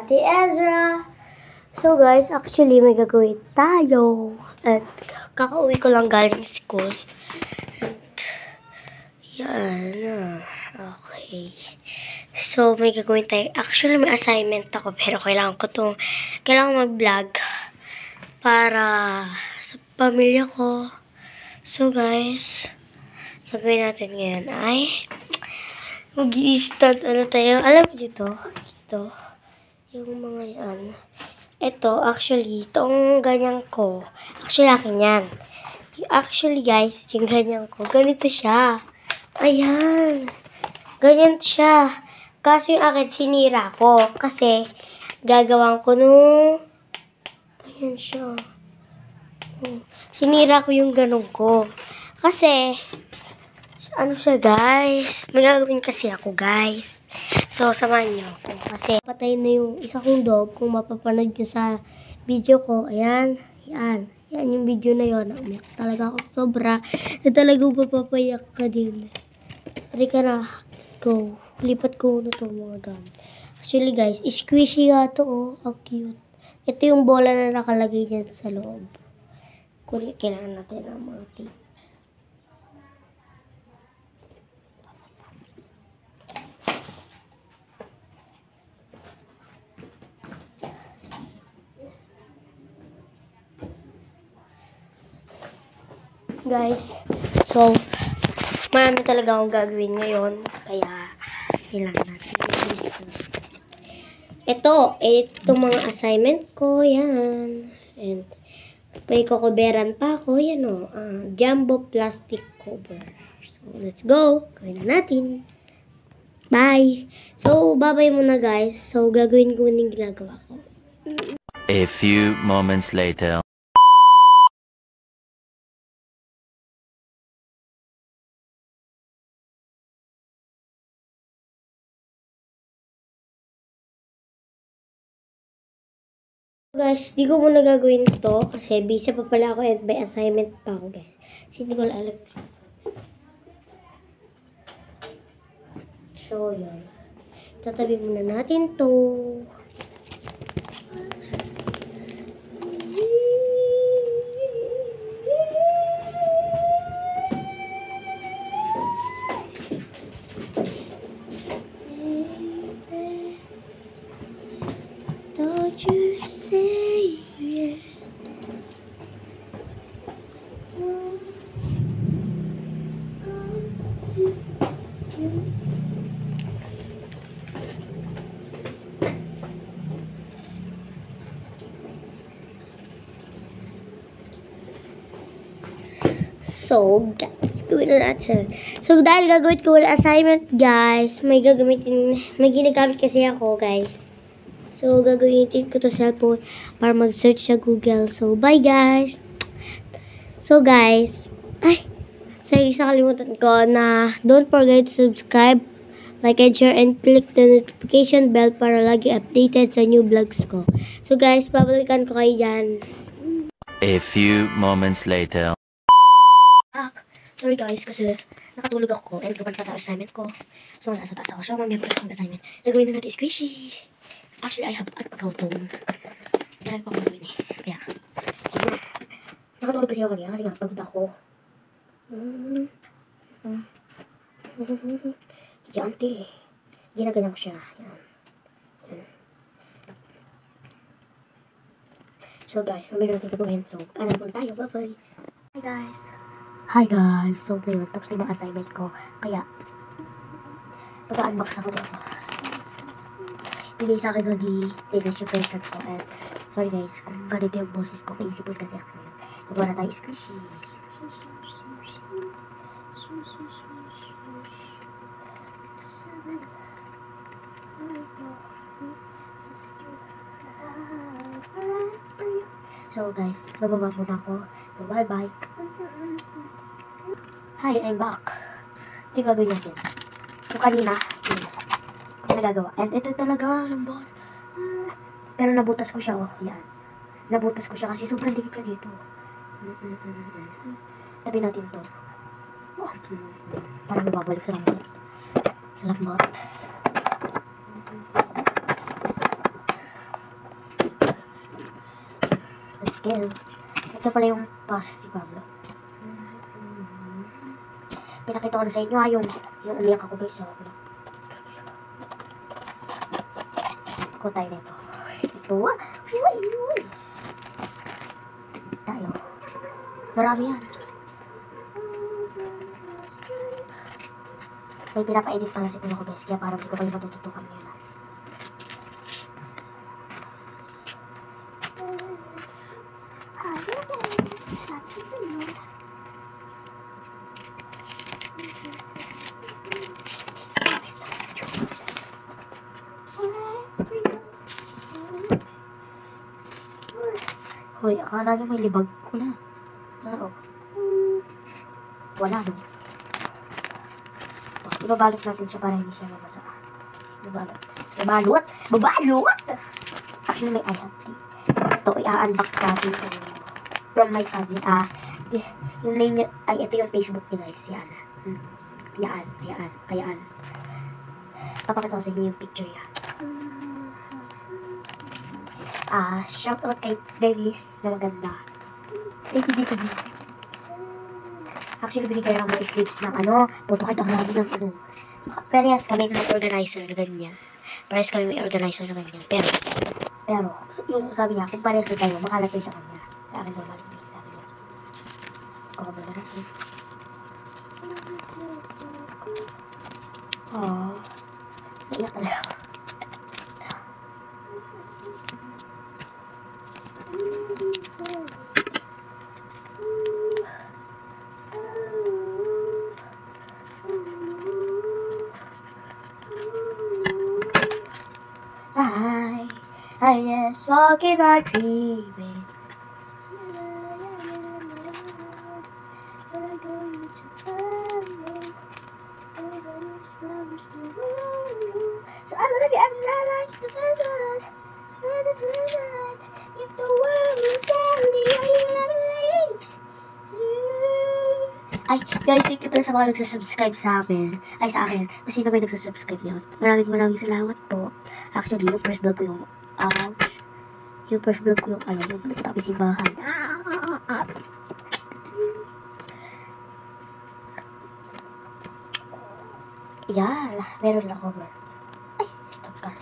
Ate Ezra. So guys, actually may gagawin tayo. At kakauwi ko lang galing school. And yan. Okay. So may gagawin tayo. Actually may assignment ako pero kailangan mag-vlog para sa pamilya ko. So guys, gagawin natin ngayon ay mag-i-stand tayo. Alam mo dito? Ito. Yung mga yan. Ito, actually, itong ganyan ko. Actually, akin yan. Actually, guys, yung ganyan ko. Ganito siya. Ayan. Ganyan siya. Kaso yung akin, sinira ko. Kasi, gagawin ko nung... Ayan siya. Sinira ko yung ganun ko. Kasi, ano siya, guys? May gagawin kasi ako, guys. So, samahan niyo ako. Kasi, patay na yung isa kong dog. Kung mapapanood nyo sa video ko, ayan. Yan. Yan yung video na yun. Umiyak talaga ako sobra. Na talagang papapayak ka din. Pari ka na. Go. Lipat ko na ito mga gamit. Actually, guys, squishy nga ito, oh. How cute. Ito yung bola na nakalagay dyan sa loob. Kailangan natin ang mga tape. Guys, so, marami talaga akong gagawin ngayon. Kaya, kailangan natin. Ito mga assignment ko. Yan. And, may kukuberan pa ako. Yan o. Jumbo plastic cover. So, let's go. Gawin na natin. Bye. So, bye-bye muna guys. So, gagawin ko yung ginagawa ko. A few moments later. Guys, di ko muna gagawin ito kasi busy pa pala ako at may assignment pa ako, guys. Kasi hindi ko electric. So, yun. Tatabi muna natin to. Don't you say yeah. So, guys, gawin na natin. So, dahil gagawin ko wala assignment, guys, may ginagamit kasi ako, guys. So, gagawin ko to cellphone para mag-search sa Google. So, bye, guys. So, guys, sorry, nakalimutan ko na don't forget to subscribe, like and share, and click the notification bell para lagi updated sa new vlogs ko. So, guys, babalikan ko kayo dyan. A few moments later. Sorry guys, kasi nakatulog ako and kapag sa assignment ko. So, nasa taas ako. So, mamaya pala akong assignment. Nagawin na natin squishy. Actually, I have at pagkautom. Dahil pa ko gawin eh. Kaya, sige. Nakatulog kasi ako kanina kasi nga pagod ako. Yan, te. Ginaganyan ko siya. Yan. So, guys, mamaya natin gagawin. So, alam ko tayo. Bye-bye. Hi, guys. Hi guys! So ngayon, tapos na yung assignment ko. Kaya, mag-unbox ako dito. Bigay sa akin doon ni Dinesh yung present ko. And, sorry guys, kung ganito yung boses ko, maisipon kasi ako yun. Nagawa na tayo squishy. So guys, bababa muna ako. So bye-bye. Hi, I'm back. Ito yung gagawin natin. Yung kanina, yung nagagawa. And ito talaga, lambot. Pero nabutas ko siya, oh. Yan. Nabutas ko siya kasi sobrang dikit ka dito. Tabi natin to. Parang nababalik sa lambot. Sa lambot. skill. Ito pala yung pass si Pablo. Pinakita ko na sa inyo yung umiyak ako guys. So, ko tayo nito. Ito uy. Tayo. Marami yan. May pinapa-edit pala siguro ko guys. Kaya parang hindi ko pa yung matututukan yun. Hoy, akala niyo may libag ko na. Ano? Wala no. Ito, ibabalot natin siya para hindi siya mabasa. Babalot! Actually, may IHT. Ito, i-unbox natin from my cousin. Yung name niya, ito yung Facebook niya guys. Ayan. Papakita ko sa inyo yung picture niya. Shoutout kay Dennis na maganda. Thank you. Actually, binigay lang mga slips ng photo card ako namin ng Parehas kami ng organizer na ganyan. Pero, yung sabi niya, kung parehas na tayo, makalat sa kanya. Sa akin naman, sabi niya. Ako ba natin? Naiyak talaga ako. I just walk in my dreaming. So I'm gonna be like the feathers, if the world was empty, ay, guys, thank you pala sa mga nagsasubscribe sa amin. Ay, sa akin. Kasi na may nagsasubscribe yun. Maraming salamat po. Actually, yung first vlog ko yung yung nagtatapos simbahan. Yan, meron na cover. Ay, stop ka.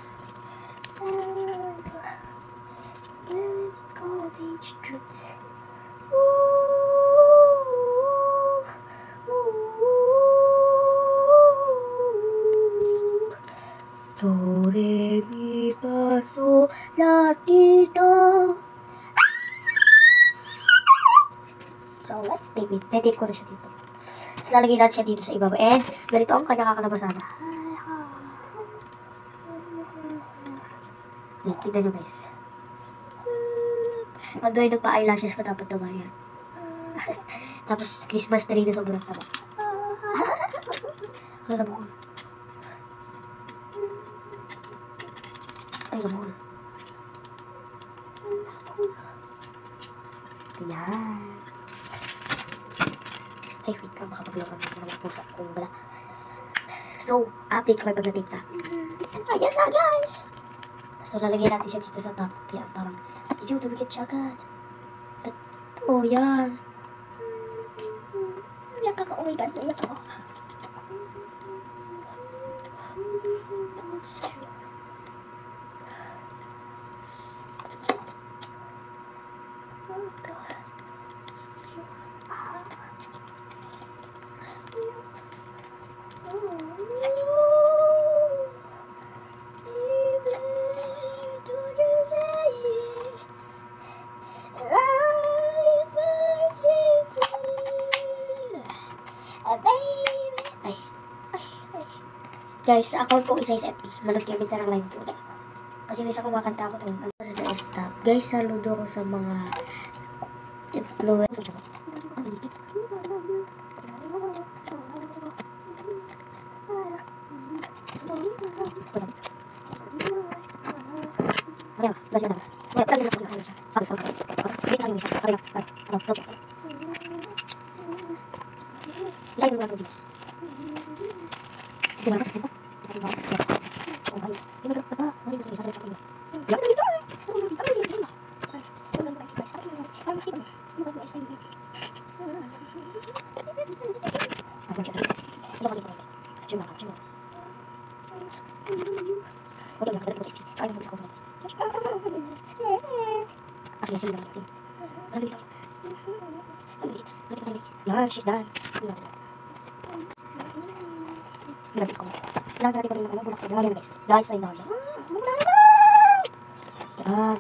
Let's go beach trips. Do, re, mi, fa, sol, la, ti, do. So, let's tape it. Tape ko na siya dito. Tapos lalagay natin siya dito sa ibaba. And, ganito ang kanya kakalabasana. Wait, tignan nyo guys. Pag gawin nagpa-eyelashes ko, dapat na ganyan. Tapos, Christmas tree na sobrang taba. Ano na mo? Ay, naman. Ayan. Ay, wait ka. Baka paglaro na ng pusa kung bala. So, update ko kayo pag na-tape na. Ayan na, guys! So, lalagyan natin siya dito sa top. Yan, parang, ayun, dumikit siya agad. Oh, yan. Iyak ako. Oh my God, iyak ako. Guys, sa account ko isa FB. Manood kayo minsan ng live to. Kasi minsan kumakanta ako doon. Stop. Guys, saludo ko sa mga influencer. Parang makita mo. Ano ba yung ice cream? Ano siya sa ice? Ito ka dito. Sino ba? Sino ba? Huwag lang, kadali ko ice cream. Kain mo sa kong Akin na sila natin. Ano dito? Ano dito? Yeah, she's done. Ginamit ko. Kailangan natin kami ng bulak ko. Ginamit guys. Guys, ay dahil. Yan.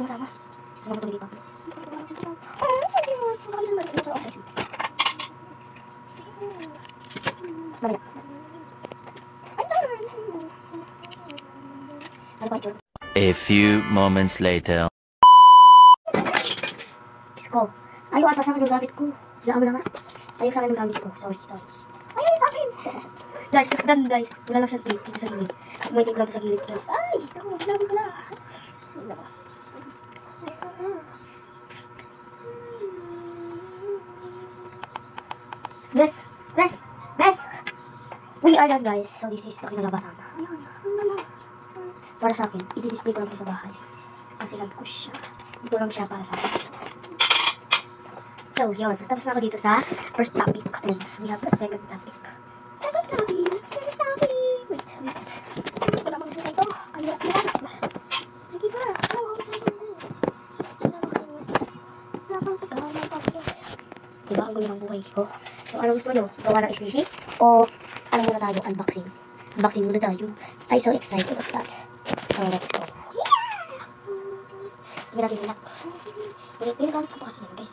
Sama-sama. Sama ko dito. Mamaya. Ano ba ito? A few moments later. Ko. Ayaw ata sa akin yung gamit ko. Hayaan mo na nga. Ayaw sa akin yung gamit ko. Sorry. Ayaw sa akin. Guys, it's done guys. Wala lang siyang tape dito sa gilid. May tape lang ito sa gilid guys. Ay! Ako, sinabi ko na. Bes! We are done guys. So this is the kinalabasan. Ayan. Para sa akin, i-display ko lang ito sa bahay. Kasi love ko siya. Dito lang siya para sa akin. So, yun. Tapos na ako dito sa first topic. And we have a second topic. Second topic! Wait. Gusto ko naman dito ito. Kaya. Sige ba? Sa pagpagawa ng podcast. Diba? Ang gulo ng buhay ko. So, ano gusto nyo? Gawa ng squishy? O, ano muna tayo? Unboxing. Unboxing muna tayo. I'm so excited of that. So, let's go. Yeah! Hindi natin ilak. Pinagamit ko pa kasi yun, guys.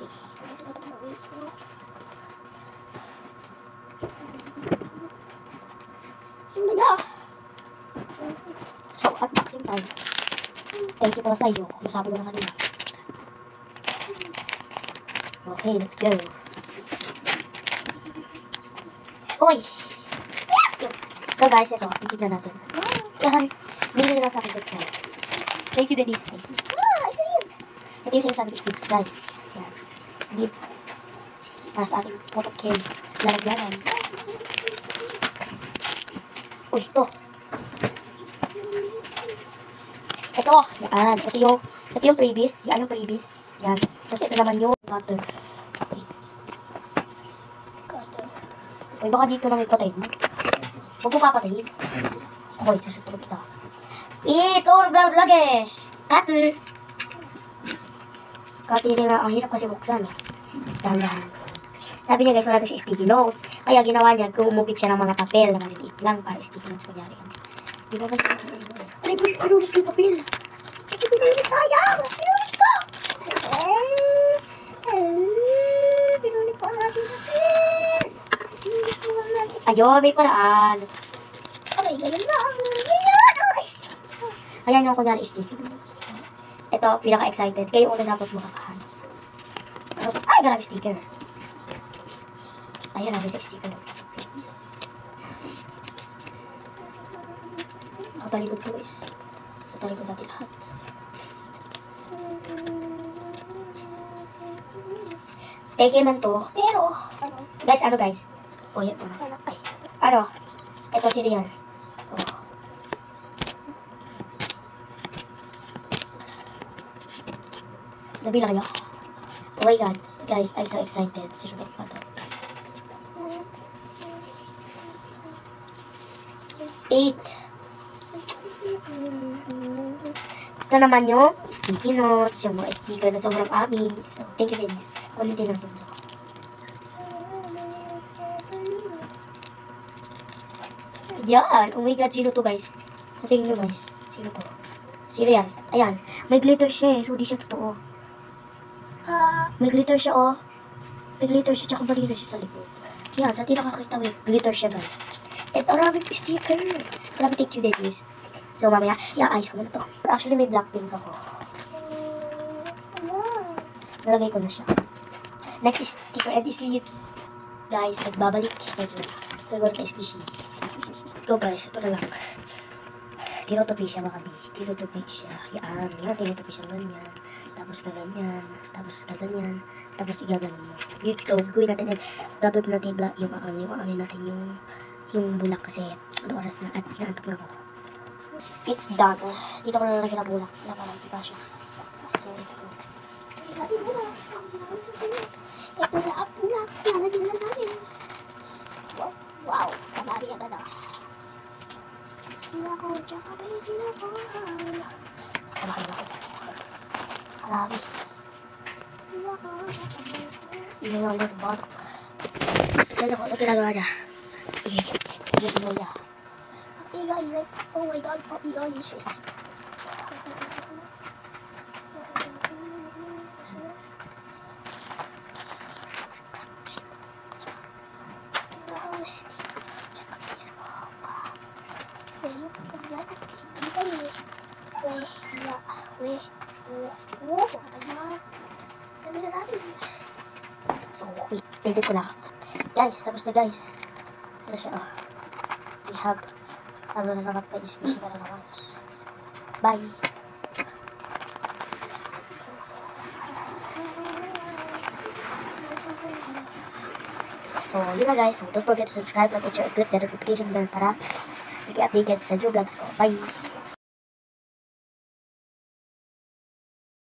So, unboxing tayo. Thank you pala sa iyo. Masabi ko na kanina. Okay, let's go. Uy! So guys, ito. Titignan natin. Yan. Binili na sa akin guys. Thank you, Denise. Ito yung sinasabi ko sleeves, guys. Yan. Sleeves. Para sa ating photo case. Lalagyanan. Uy, ito. Ito. Yan. Ito yung previous. Yan yung previous. Yan. Tapos ito naman yung cutter. Uy, baka dito lang ipatayin mo. Huwag mo papatayin. Uy, susunod kita. Ito, nag-vlog eh. Cutter. Cutter na, ang hirap kasi buksan eh. Dahan-dahan. Sabi niya guys, wala ito siya sticky notes. Kaya ginawa niya, kumupit siya ng mga papel na maliliit lang para sticky notes kunyari. Di ba ba? Ay, pinunod ko yung papel. Hindi ko pinunod, sayang. Pinunod ko. Pinunod ko ang ating papel. Ayun, may paraan. Ay, ganyan lang. Ayan yung kunyari sticky notes. Ito, pinaka-excited. Kayo una dapat makakahanap. Ay, grabe sticker. Ayan, grabe sticker. Ako talikod ko guys. So, talikod natin lahat. Peke man to. Pero, guys, ano guys? O, yan po na. Ay, ano? Ito, cereal. Oh. Nabila kayo? Oh my god, guys, I'm so excited. Sino pa to? 8. Ito naman yung sticky notes, yung mga sticker na sobrang amin. So, thank you, Dennis. Kulitin natin ito. Yan! Oh my god, sino to guys? Tingnan nyo guys. Sino to? Sino yan? Ayan. May glitter siya eh, so di siya totoo. May glitter siya oh. May glitter siya, tsaka balina siya sa likod. Yan, sa tinakakita may glitter siya guys. Ito, rabbit sticker. Grabe, thank you, Dennis. So, mamaya, i-ayos ko na to. Actually, may Blackpink ako. Nalagay ko na siya. Next is sticker and sleeves. Guys, nagbabalik. Gagawin ka squishy. Let's go guys, ito na lang. Tinutupi siya mga bis. Tinutupi siya. Yan, tinutupi siya ganyan. Tapos kaganyan. Tapos kaganyan. Tapos igaganon mo. Let's go. Gawin natin yan. Babalik natin yung natin yung bulak kasi ano oras na at inaantok na ako. It's done. Dito ko na lalagyan ng bulak. Wala pa lang, diba siya? So, ito ko. Lalagyan bulak. Ito na ang bulak. Lalagyan na natin. Wow, wow. Kamari agad ah. Sila ko, tsaka ba yung sila ko? Kamakan ako. Marami. Sila ko, tsaka ba yung sila ko? Isa yung ulit batok. Yan ako, ano ginagawa niya? Sige, sige mo niya. Igay, oh my god, igay, Jesus. So, wait, edit ko na. Guys, tapos na guys. Ano siya, oh. We have, ano na naman pa, is-busy ka na naman. Bye! So, yun na guys. So, don't forget to subscribe, like, and share, click the notification bell para i-updated sa new vlogs ko. Bye!